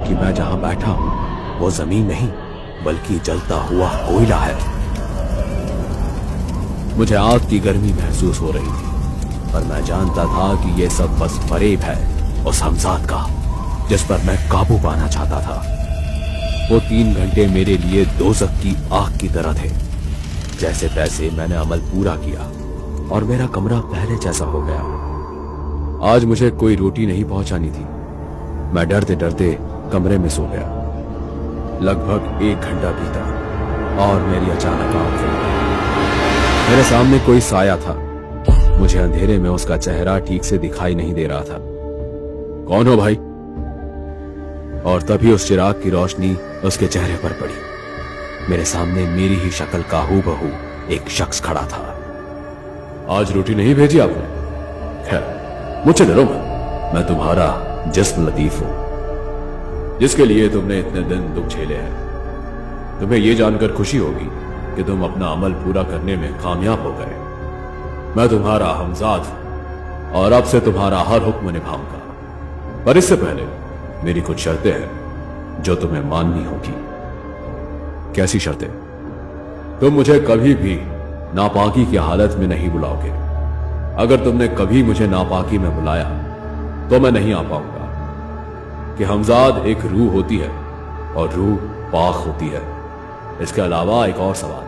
कि मैं जहां बैठा हूं वो जमीन नहीं बल्कि जलता हुआ कोयला है। मुझे आग की गर्मी महसूस हो रही थी, पर मैं जानता था कि ये सब बस फरेब है उस हमजाद का जिस पर मैं काबू पाना चाहता था। वो 3 घंटे मेरे लिए दोज़ख की आग की तरह थे। जैसे तैसे मैंने अमल पूरा किया और मेरा कमरा पहले जैसा हो गया। आज मुझे कोई रोटी नहीं पहुंचानी थी। मैं डरते डरते कमरे में सो गया। लगभग 1 घंटा बीता और मेरी अचानक आंख खुली। मेरे सामने कोई साया था। मुझे अंधेरे में उसका चेहरा ठीक से दिखाई नहीं दे रहा था। कौन हो भाई? और तभी उस चिराग की रोशनी उसके चेहरे पर पड़ी। मेरे सामने मेरी ही शक्ल का हूबहू एक शख्स खड़ा था। आज रोटी नहीं भेजी आपने? खैर, मुझसे डरो मत। मैं तुम्हारा जिस्म लतीफ हूं जिसके लिए तुमने इतने दिन दुख झेले हैं। तुम्हें यह जानकर खुशी होगी कि तुम अपना अमल पूरा करने में कामयाब हो गए। मैं तुम्हारा हमजाद हूं और अब से तुम्हारा हर हुक्म निभाऊंगा, पर इससे पहले मेरी कुछ शर्तें हैं जो तुम्हें माननी होगी। कैसी शर्तें? तुम मुझे कभी भी नापाकी की हालत में नहीं बुलाओगे। अगर तुमने कभी मुझे नापाकी में बुलाया तो मैं नहीं आ पाऊंगा। कि हमजाद एक रूह होती है और रूह पाक होती है। इसके अलावा एक और सवाल,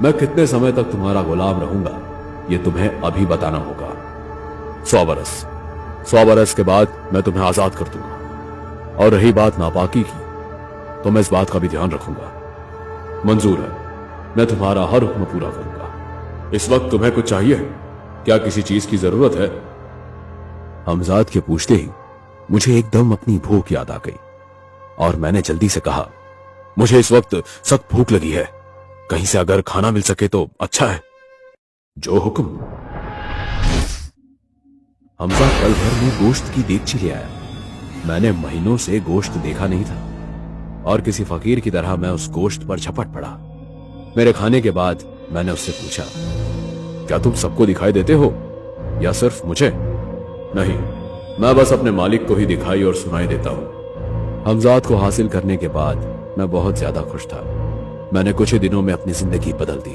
मैं कितने समय तक तुम्हारा गुलाम रहूंगा यह तुम्हें अभी बताना होगा। 100 बरस। 100 बरस के बाद मैं तुम्हें आजाद कर दूंगा। और रही बात नापाकी की, तो मैं इस बात का भी ध्यान रखूंगा। मंजूर है, मैं तुम्हारा हर हुक्म पूरा करूंगा। इस वक्त तुम्हें कुछ चाहिए? क्या किसी चीज की जरूरत है? हमजाद के पूछते ही मुझे एकदम अपनी भूख याद आ गई और मैंने जल्दी से कहा, मुझे इस वक्त सख्त भूख लगी है। कहीं से अगर खाना मिल सके तो अच्छा है। जो हुक्म। हमजाद पल भर में गोश्त की देगची ले आया। मैंने महीनों से गोश्त देखा नहीं था और किसी फकीर की तरह मैं उस गोश्त पर झपट पड़ा। मेरे खाने के बाद मैंने उससे पूछा, क्या तुम सबको दिखाई देते हो या सिर्फ मुझे? नहीं, मैं बस अपने मालिक को ही दिखाई और सुनाई देता हूं। हमजाद को हासिल करने के बाद मैं बहुत ज्यादा खुश था। मैंने कुछ ही दिनों में अपनी जिंदगी बदल दी।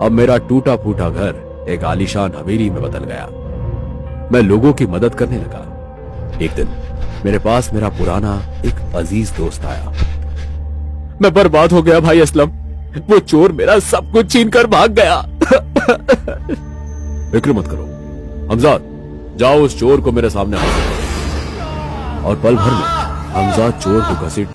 अब मेरा टूटा फूटा घर एक आलीशान हवेली में बदल गया। मैं लोगों की मदद करने लगा। एक दिन मेरे पास मेरा पुराना एक अजीज दोस्त आया। मैं बर्बाद हो गया भाई असलम। वो चोर मेरा सब कुछ छीन कर भाग गया। फिक्र मत करो हमजाद, जाओ उस चोर को मेरे सामने हाजिर करो। और पल भर में हमजाद चोर को घसीट